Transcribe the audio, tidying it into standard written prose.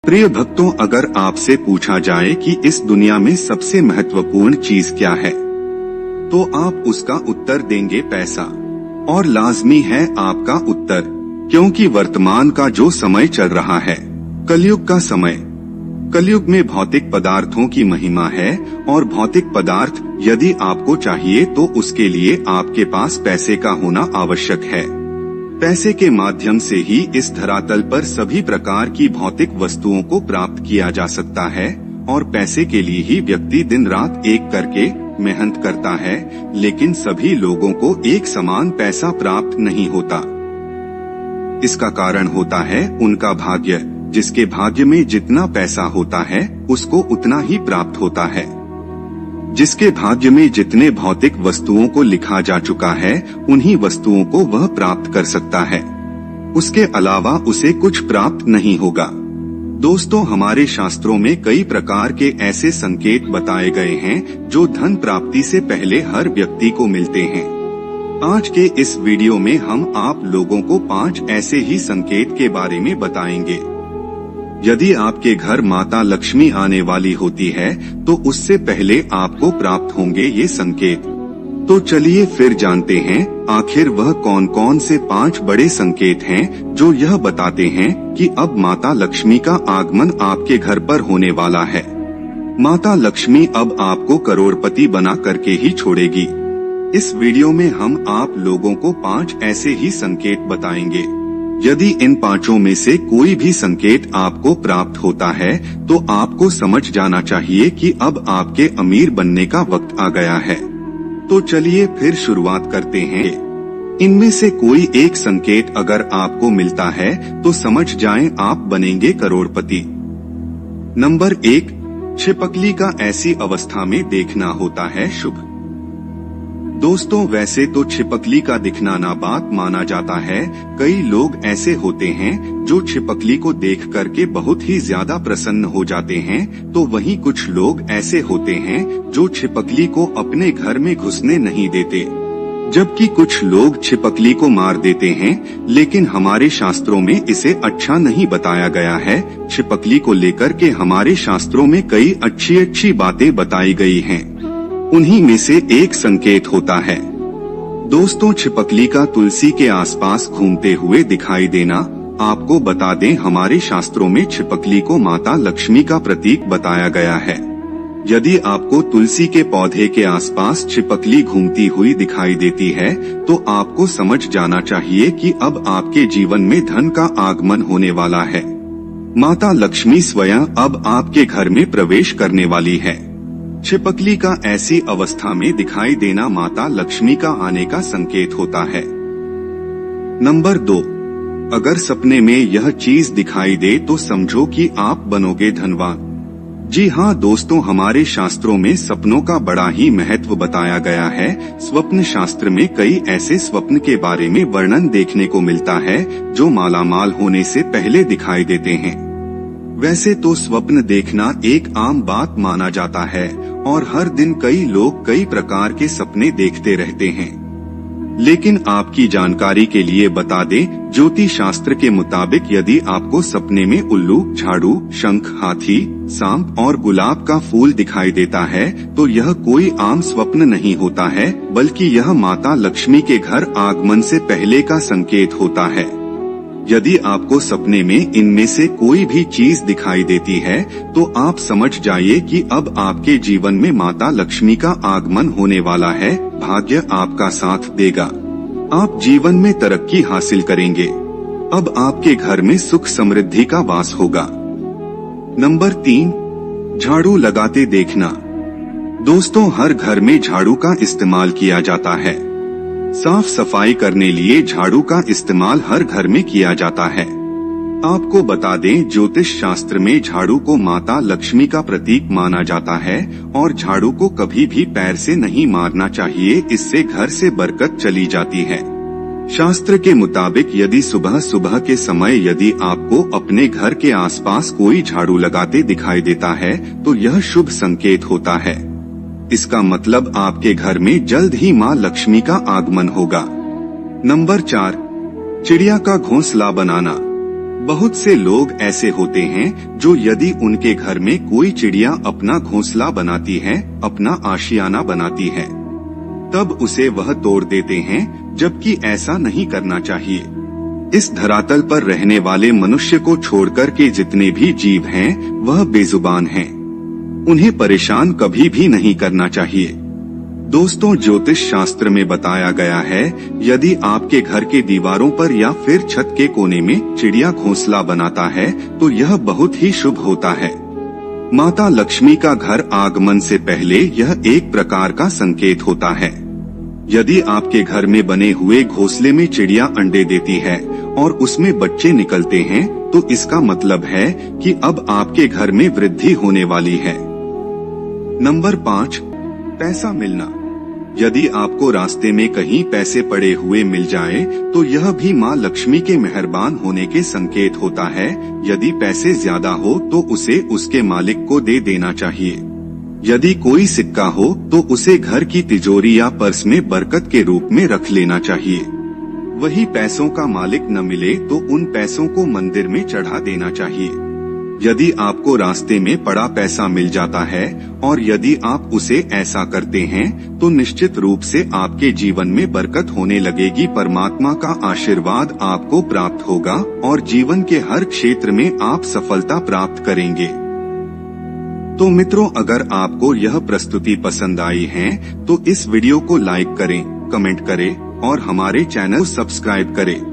प्रिय भक्तों, अगर आपसे पूछा जाए कि इस दुनिया में सबसे महत्वपूर्ण चीज क्या है, तो आप उसका उत्तर देंगे पैसा। और लाजमी है आपका उत्तर, क्योंकि वर्तमान का जो समय चल रहा है, कलयुग का समय, कलयुग में भौतिक पदार्थों की महिमा है। और भौतिक पदार्थ यदि आपको चाहिए तो उसके लिए आपके पास पैसे का होना आवश्यक है। पैसे के माध्यम से ही इस धरातल पर सभी प्रकार की भौतिक वस्तुओं को प्राप्त किया जा सकता है। और पैसे के लिए ही व्यक्ति दिन रात एक करके मेहनत करता है, लेकिन सभी लोगों को एक समान पैसा प्राप्त नहीं होता। इसका कारण होता है उनका भाग्य। जिसके भाग्य में जितना पैसा होता है उसको उतना ही प्राप्त होता है। जिसके भाग्य में जितने भौतिक वस्तुओं को लिखा जा चुका है उन्हीं वस्तुओं को वह प्राप्त कर सकता है, उसके अलावा उसे कुछ प्राप्त नहीं होगा। दोस्तों, हमारे शास्त्रों में कई प्रकार के ऐसे संकेत बताए गए हैं जो धन प्राप्ति से पहले हर व्यक्ति को मिलते हैं। आज के इस वीडियो में हम आप लोगों को 5 ऐसे ही संकेत के बारे में बताएंगे। यदि आपके घर माता लक्ष्मी आने वाली होती है तो उससे पहले आपको प्राप्त होंगे ये संकेत। तो चलिए फिर जानते हैं आखिर वह कौन कौन से 5 बड़े संकेत हैं जो यह बताते हैं कि अब माता लक्ष्मी का आगमन आपके घर पर होने वाला है। माता लक्ष्मी अब आपको करोड़पति बना करके ही छोड़ेगी। इस वीडियो में हम आप लोगों को 5 ऐसे ही संकेत बताएंगे। यदि इन 5 में से कोई भी संकेत आपको प्राप्त होता है तो आपको समझ जाना चाहिए कि अब आपके अमीर बनने का वक्त आ गया है। तो चलिए फिर शुरुआत करते हैं। इनमें से कोई एक संकेत अगर आपको मिलता है तो समझ जाएं आप बनेंगे करोड़पति। नंबर 1, छिपकली का ऐसी अवस्था में देखना होता है शुभ। दोस्तों, वैसे तो छिपकली का दिखना ना बात माना जाता है। कई लोग ऐसे होते हैं जो छिपकली को देख करके बहुत ही ज्यादा प्रसन्न हो जाते हैं, तो वहीं कुछ लोग ऐसे होते हैं जो छिपकली को अपने घर में घुसने नहीं देते, जबकि कुछ लोग छिपकली को मार देते हैं। लेकिन हमारे शास्त्रों में इसे अच्छा नहीं बताया गया है। छिपकली को लेकर के हमारे शास्त्रों में कई अच्छी बातें बताई गई हैं। उन्हीं में से एक संकेत होता है दोस्तों, छिपकली का तुलसी के आसपास घूमते हुए दिखाई देना। आपको बता दें, हमारे शास्त्रों में छिपकली को माता लक्ष्मी का प्रतीक बताया गया है। यदि आपको तुलसी के पौधे के आसपास छिपकली घूमती हुई दिखाई देती है तो आपको समझ जाना चाहिए कि अब आपके जीवन में धन का आगमन होने वाला है। माता लक्ष्मी स्वयं अब आपके घर में प्रवेश करने वाली है। छिपकली का ऐसी अवस्था में दिखाई देना माता लक्ष्मी का आने का संकेत होता है। नंबर 2, अगर सपने में यह चीज दिखाई दे तो समझो कि आप बनोगे धनवान। जी हाँ दोस्तों, हमारे शास्त्रों में सपनों का बड़ा ही महत्व बताया गया है। स्वप्न शास्त्र में कई ऐसे स्वप्न के बारे में वर्णन देखने को मिलता है जो मालामाल होने से पहले दिखाई देते हैं। वैसे तो स्वप्न देखना एक आम बात माना जाता है और हर दिन कई लोग कई प्रकार के सपने देखते रहते हैं। लेकिन आपकी जानकारी के लिए बता दें, ज्योतिष शास्त्र के मुताबिक यदि आपको सपने में उल्लू, झाड़ू, शंख, हाथी, सांप और गुलाब का फूल दिखाई देता है तो यह कोई आम स्वप्न नहीं होता है, बल्कि यह माता लक्ष्मी के घर आगमन से पहले का संकेत होता है। यदि आपको सपने में इनमें से कोई भी चीज दिखाई देती है तो आप समझ जाइए कि अब आपके जीवन में माता लक्ष्मी का आगमन होने वाला है। भाग्य आपका साथ देगा, आप जीवन में तरक्की हासिल करेंगे। अब आपके घर में सुख समृद्धि का वास होगा। नंबर 3, झाड़ू लगाते देखना। दोस्तों, हर घर में झाड़ू का इस्तेमाल किया जाता है। साफ सफाई करने लिए झाड़ू का इस्तेमाल हर घर में किया जाता है। आपको बता दें, ज्योतिष शास्त्र में झाड़ू को माता लक्ष्मी का प्रतीक माना जाता है और झाड़ू को कभी भी पैर से नहीं मारना चाहिए, इससे घर से बरकत चली जाती है। शास्त्र के मुताबिक यदि सुबह सुबह के समय यदि आपको अपने घर के आसपास कोई झाड़ू लगाते दिखाई देता है तो यह शुभ संकेत होता है। इसका मतलब आपके घर में जल्द ही माँ लक्ष्मी का आगमन होगा। नंबर 4, चिड़िया का घोंसला बनाना। बहुत से लोग ऐसे होते हैं जो यदि उनके घर में कोई चिड़िया अपना घोंसला बनाती है, अपना आशियाना बनाती है, तब उसे वह तोड़ देते हैं, जबकि ऐसा नहीं करना चाहिए। इस धरातल पर रहने वाले मनुष्य को छोड़कर के जितने भी जीव हैं, वह बेजुबान हैं। उन्हें परेशान कभी भी नहीं करना चाहिए। दोस्तों, ज्योतिष शास्त्र में बताया गया है, यदि आपके घर के दीवारों पर या फिर छत के कोने में चिड़िया घोंसला बनाता है तो यह बहुत ही शुभ होता है। माता लक्ष्मी का घर आगमन से पहले यह एक प्रकार का संकेत होता है। यदि आपके घर में बने हुए घोंसले में चिड़िया अंडे देती है और उसमें बच्चे निकलते हैं, तो इसका मतलब है कि अब आपके घर में वृद्धि होने वाली है। नंबर 5, पैसा मिलना। यदि आपको रास्ते में कहीं पैसे पड़े हुए मिल जाए तो यह भी माँ लक्ष्मी के मेहरबान होने के संकेत होता है। यदि पैसे ज्यादा हो तो उसे उसके मालिक को दे देना चाहिए। यदि कोई सिक्का हो तो उसे घर की तिजोरी या पर्स में बरकत के रूप में रख लेना चाहिए। वही पैसों का मालिक न मिले तो उन पैसों को मंदिर में चढ़ा देना चाहिए। यदि आपको रास्ते में पड़ा पैसा मिल जाता है और यदि आप उसे ऐसा करते हैं तो निश्चित रूप से आपके जीवन में बरकत होने लगेगी। परमात्मा का आशीर्वाद आपको प्राप्त होगा और जीवन के हर क्षेत्र में आप सफलता प्राप्त करेंगे। तो मित्रों, अगर आपको यह प्रस्तुति पसंद आई है तो इस वीडियो को लाइक करें, कमेंट करें और हमारे चैनल सब्सक्राइब करें।